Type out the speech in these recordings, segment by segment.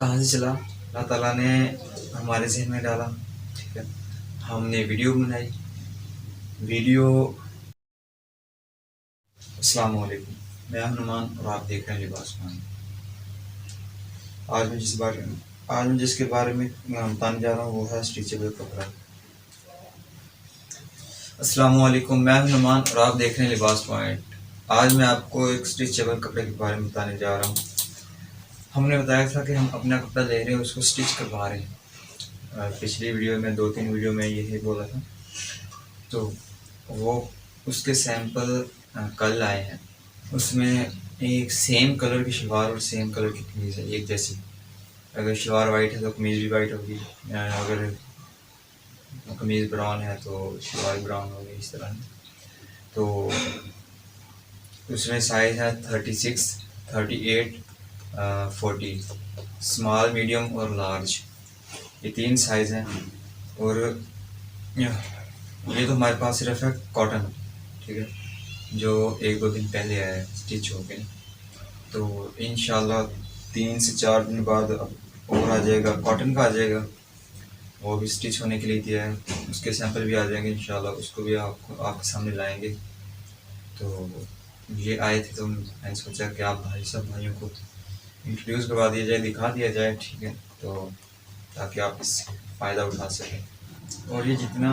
कहाँ से चला, अल्लाह ताला ने हमारे ज़हन में डाला। ठीक है, हमने वीडियो बनाई। वीडियो अस्सलाम वालेकुम, मैं हनुमान और आप देख रहे हैं लिबास मान। आज मैं जिसके बारे में बताने जा रहा हूँ वो है स्ट्रेचेबल कपड़ा। अस्सलाम वालेकुम, मैं हनुमान और आप देख रहे हैं लिबास पॉइंट। आज मैं आपको एक स्ट्रेचेबल कपड़े के बारे में बताने जा रहा हूँ। हमने बताया था कि हम अपना कपड़ा ले रहे हैं, उसको स्टिच करवा रहे हैं। पिछली वीडियो में 2-3 वीडियो में यही बोला था। तो वो उसके सैंपल कल आए हैं। उसमें एक सेम कलर की शलवार और सेम कलर की कमीज़ है, एक जैसी। अगर शलवार वाइट है तो कमीज़ भी वाइट होगी, अगर कमीज़ ब्राउन है तो शलवार ब्राउन होगी, इस तरह। तो उसमें साइज़ है 36, 38, 40, स्मॉल, मीडियम और लार्ज। ये 3 साइज़ हैं। और ये तो हमारे पास सिर्फ है कॉटन, ठीक है, जो 1-2 दिन पहले आया है स्टिच हो के। तो इंशाल्लाह 3 से 4 दिन बाद और आ जाएगा, कॉटन का आ जाएगा, वो भी स्टिच होने के लिए दिया है। उसके सैंपल भी आ जाएंगे इंशाल्लाह, उसको भी आपके सामने लाएंगे। तो ये आए थे तो मैंने सोचा कि आप भाइयों को इंट्रोड्यूस करवा दिया जाए, दिखा दिया जाए, ठीक है, तो ताकि आप इससे फ़ायदा उठा सकें। और ये जितना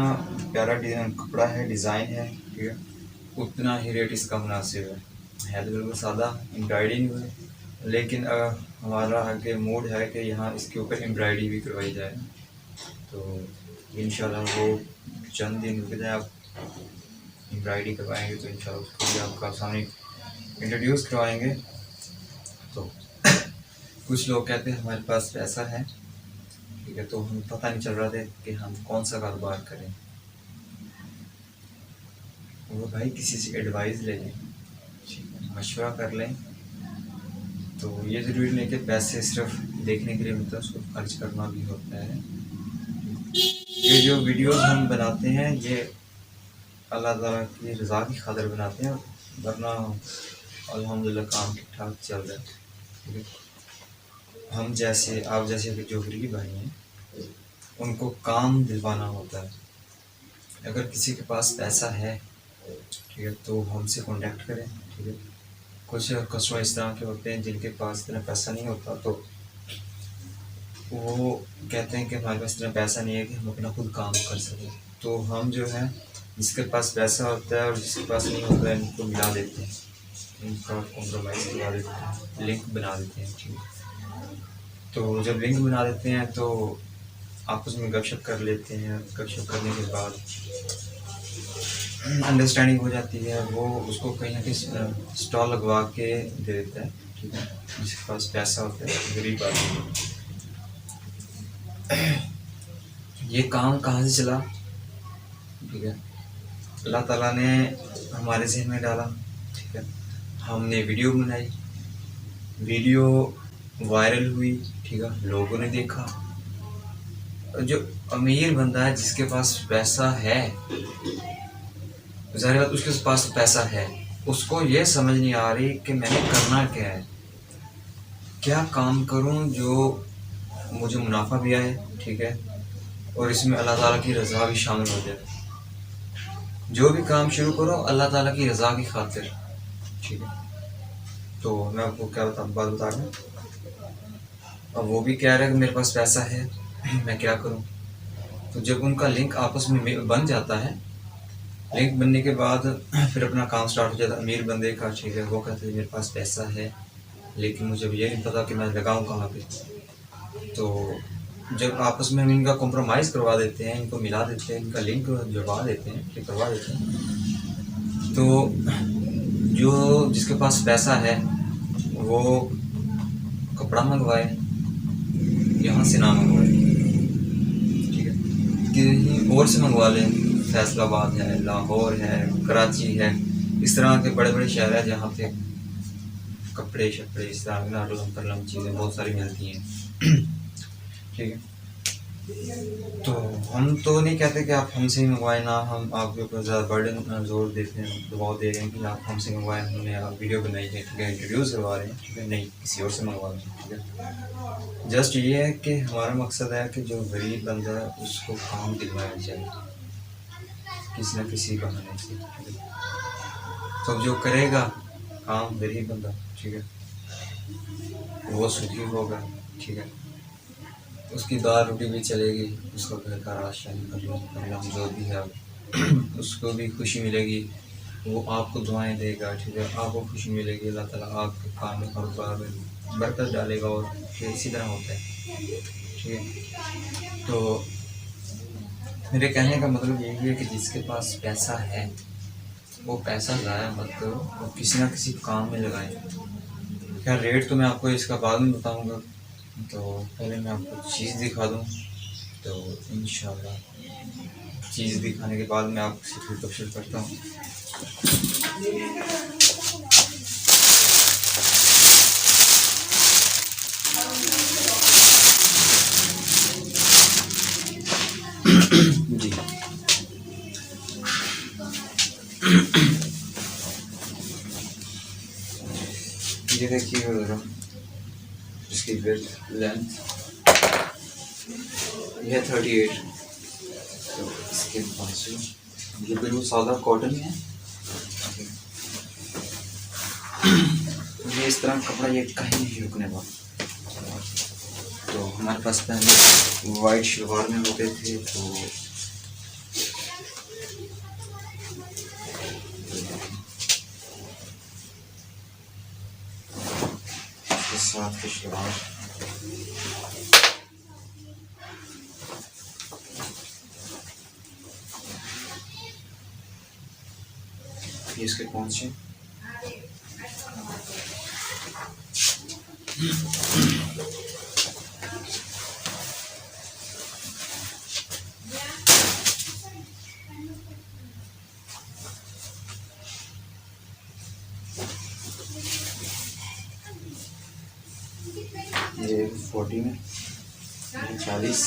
प्यारा कपड़ा है, डिज़ाइन है, ठीक है, उतना ही रेट इसका मुनासिब है तो बिल्कुल सादा, एम्ब्रॉयडरी नहीं हुई, लेकिन हमारा आगे मूड है कि यहाँ इसके ऊपर एम्ब्रॉयडरी भी करवाई जाए। तो इंशाल्लाह वो चंद दिन रुक जाए, आप एम्ब्रॉयडरी करवाएंगे तो इंशाल्लाह उसको भी आपका सामने इंट्रोड्यूस करवाएंगे। तो कुछ लोग कहते हैं हमारे पास पैसा है, ठीक है, तो हमें पता नहीं चल रहा था कि हम कौन सा कारोबार करें। वो भाई किसी से एडवाइस ले लें, मशवरा कर लें। तो ये ज़रूरी नहीं कि पैसे सिर्फ देखने के लिए मिलता है, उसको खर्च करना भी होता है। ये जो वीडियोस हम बनाते हैं ये अल्लाह ताला की रज़ा की खातिर बनाते हैं, वरना अल्हम्दुलिल्लाह काम ठीक ठाक चल रहा है, ठीक है। हम जैसे आप जैसे जो गरीब भाई हैं उनको काम दिलवाना होता है। अगर किसी के पास पैसा है, ठीक है, तो हमसे कांटेक्ट करें, ठीक है। कुछ कस्टमर इस तरह के होते हैं जिनके पास इतना पैसा नहीं होता, तो वो कहते हैं कि हमारे पास इतना पैसा नहीं है कि हम अपना खुद काम कर सकें। तो हम जो है जिसके पास पैसा होता है और जिसके पास नहीं होता है इनको मिला देते हैं, इनका कॉम्प्रोमाइज़ करवा देते हैं, लिंक बना देते हैं, ठीक है। तो जब लिंक बना देते हैं तो आपस में गपशप कर लेते हैं। गपशप करने के बाद अंडरस्टैंडिंग हो जाती है। वो उसको कहीं ना कहीं स्टॉल लगवा के दे देता है, ठीक है, जिसके पास पैसा होता है, गरीब आदमी। ये काम कहाँ से चला, ठीक है, अल्लाह ताला ने हमारे ज़हन में डाला, ठीक है। हमने वीडियो बनाई। वीडियो वायरल हुई, ठीक है, लोगों ने देखा। जो अमीर बंदा है जिसके पास पैसा है, ज़ाहिर बात उसके पास पैसा है, उसको ये समझ नहीं आ रही कि मैंने करना क्या है, क्या काम करूं जो मुझे मुनाफा भी आए, ठीक है, और इसमें अल्लाह ताला की रज़ा भी शामिल हो जाए। जो भी काम शुरू करो अल्लाह ताला की रज़ा की खातिर, ठीक है। तो मैं आपको क्या बात बता रहा हूँ। अब वो भी कह रहा है कि मेरे पास पैसा है, मैं क्या करूँ। तो जब उनका लिंक आपस में बन जाता है, लिंक बनने के बाद फिर अपना काम स्टार्ट हो जाता है अमीर बंदे का, ठीक है। वो कहते हैं मेरे पास पैसा है लेकिन मुझे अब ये नहीं पता कि मैं लगाऊँ कहाँ पे। तो जब आपस में हम इनका कॉम्प्रोमाइज़ करवा देते हैं, इनको मिला देते हैं, इनका लिंक जुड़वा देते हैं, ठीक करवा देते हैं, तो जो जिसके पास पैसा है वो कपड़ा मंगवाए, यहाँ से ना मंगवाए, ठीक है, कहीं और से मंगवा लें। फैसलाबाद है, लाहौर है, कराची है, इस तरह के बड़े बड़े शहर हैं जहाँ पे कपड़े शपड़े इस तरह की नरम परलम चीज़ें बहुत सारी मिलती हैं, ठीक है। तो हम तो नहीं कहते कि आप हमसे ही मंगवाएं, ना हम आपके ऊपर ज़्यादा बर्डन जोर देते हैं, दबाव दे रहे हैं कि आप हमसे मंगवाएं, हमने आप वीडियो बनाई है, ठीक है, इंट्रोड्यूस करवा रहे हैं, ठीक है, नहीं किसी और से मंगवा रहे हैं, ठीक है। जस्ट ये है कि हमारा मकसद है कि जो गरीब बंदा है उसको काम दिलवाया जाए किसी न किसी बहाने से, ठीक है। तो जो करेगा काम गरीब बंदा, ठीक है, वो सुखी होगा, ठीक है, उसकी दाल रोटी भी चलेगी, उसका घर का राशन परिणाम जो भी है उसको भी खुशी मिलेगी, वो आपको दुआएं देगा, ठीक है, आपको खुशी मिलेगी, अल्लाह ताला आपके काम में कारोबार में बरकत डालेगा, और फिर इसी तरह होता है, ठीक है। तो मेरे कहने का मतलब यही है कि जिसके पास पैसा है वो पैसा ज़ाया मत करो, वो किसी ना किसी काम में लगाएं। क्या रेट तो मैं आपको इसका बाद में बताऊंगा, तो पहले मैं आपको चीज़ दिखा दूं, तो इंशाल्लाह चीज़ दिखाने के बाद मैं आपसे फिर तफसील करता हूँ। जी, ये देखिए ज़रा इसकी विड्थ लेंथ ये 38, तो इसके बाजू ये बिल्कुल सादा कॉटन है, ये इस तरह कपड़ा ये कहीं नहीं रुकने वाला। तो हमारे पास पहले वाइट शलवार में होते थे, तो इसके साथ के शलवार, ये इसके पहुंचे, ये 40 में, ये 40,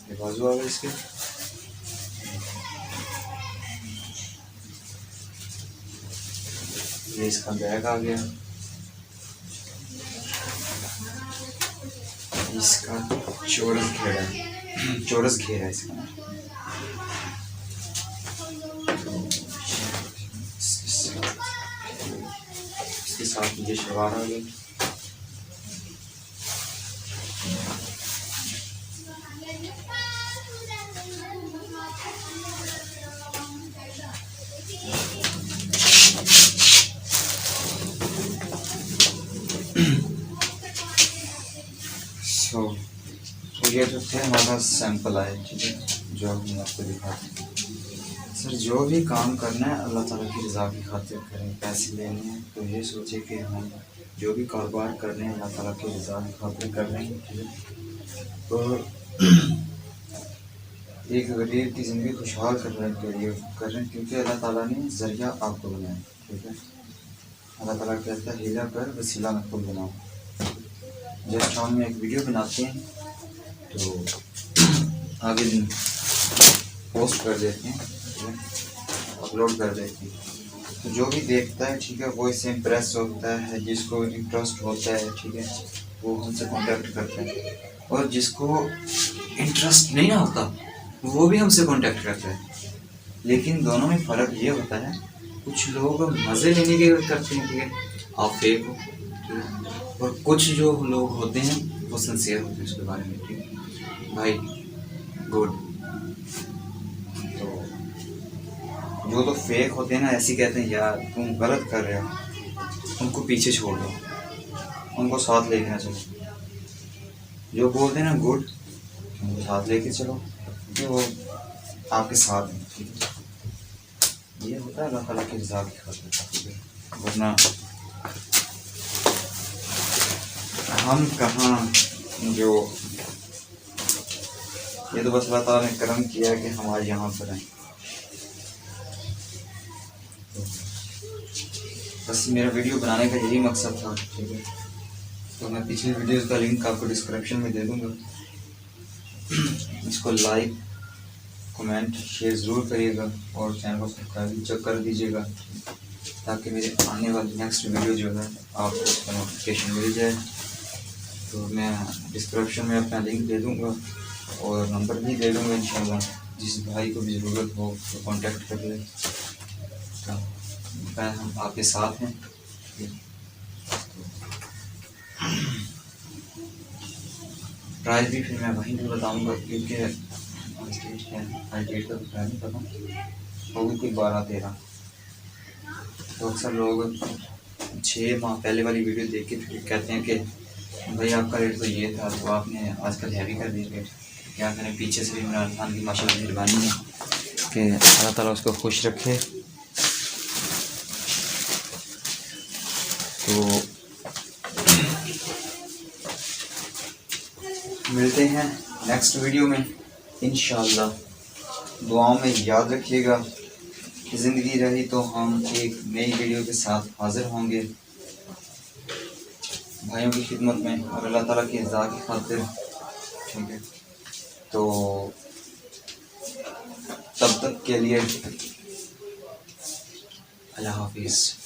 ये बाजू आ गए इसके, ये इसका बैग आ गया, इसका चौरस घेरा है, चौरस घेरा है इसका, इसके साथ ये शलवार आ गई, तो ये जो थे हमारा सैंपल आए, ठीक है, जो हम आपको दिखाते हैं। सर जो भी काम करना है अल्लाह ताला की रज़ा की खातिर करें, पैसे लेने हैं तो ये सोचे कि हम जो भी कारोबार कर रहे हैं अल्लाह ताला की रज़ा की खातिर कर रहे हैं, ठीक है। तो एक गरीब की ज़िंदगी खुशहाल करने के लिए कर रहे हैं, क्योंकि अल्लाह ताला ने ज़रिया आपको बनाया, ठीक है। अल्लाह ताला कहता है हीला कर वसीला में खुद बनाओ। जब हम एक वीडियो बनाते हैं तो आगे दिन पोस्ट कर देते हैं, अपलोड कर देते हैं, तो जो भी देखता है, ठीक है, वो इससे इम्प्रेस होता है, जिसको इंटरेस्ट होता है, ठीक है, वो हमसे कांटेक्ट करता है, और जिसको इंटरेस्ट नहीं ना होता वो भी हमसे कांटेक्ट करता है। लेकिन दोनों में फ़र्क ये होता है, कुछ लोग मज़े लेने के लिए करते हैं, ठीक है, आप फेक हो, ठीक है, और कुछ जो लोग होते हैं वो सिंसियर होते हैं उसके बारे में, ठीक है भाई, गुड। तो जो तो फेक होते हैं ना, ऐसे कहते हैं यार तुम गलत कर रहे हो, उनको पीछे छोड़ दो, उनको साथ लेके ना चलो। जो बोलते हैं ना गुड, उनको साथ लेके चलो, क्योंकि वो आपके साथ हैं, ठीक है। ये होता है अल्लाह ताला की रज़ा की खातिर, ठीक है, वरना हम कहाँ, जो ये तो बस अल्लाह ताला ने करम किया है कि हमारे यहाँ पर हैं। बस मेरा वीडियो बनाने का यही मकसद था, ठीक है। तो मैं पिछली वीडियोस का लिंक आपको डिस्क्रिप्शन में दे दूँगा। इसको लाइक कमेंट शेयर ज़रूर करिएगा और चैनल को सब्सक्राइब भी कर दीजिएगा, ताकि मेरे आने वाली नेक्स्ट वीडियो जो है आपको उसका नोटिफिकेशन मिल जाए। तो मैं डिस्क्रिप्शन में अपना लिंक दे दूँगा और नंबर भी दे दूँगा इंशाल्लाह। जिस भाई को भी ज़रूरत हो तो कांटेक्ट कर ले। तो मैं हम आपके साथ हैं। प्राइस भी फिर मैं वहीं पे बताऊँगा, क्योंकि आज डेट क्या है, आज डेट का तो प्राइस नहीं पता, होगी कोई 12-13। तो अक्सर लोग 6 माह पहले वाली वीडियो देख के फिर कहते हैं कि भाई आपका रेट तो ये था, तो आपने आजकल हैवी कर दिया रेट। क्या मैंने पीछे से भी इमरान खान की माशाल्लाह मेहरबानी है कि अल्लाह ताला उसको खुश रखे। तो मिलते हैं नेक्स्ट वीडियो में इंशाल्लाह। दुआओं में याद रखिएगा। ज़िंदगी रही तो हम एक नई वीडियो के साथ हाज़िर होंगे भाइयों की खिदमत में और अल्लाह ताला की रज़ा की खातिर, ठीक है। तो तब तक के लिए अल्लाह हाफिज़।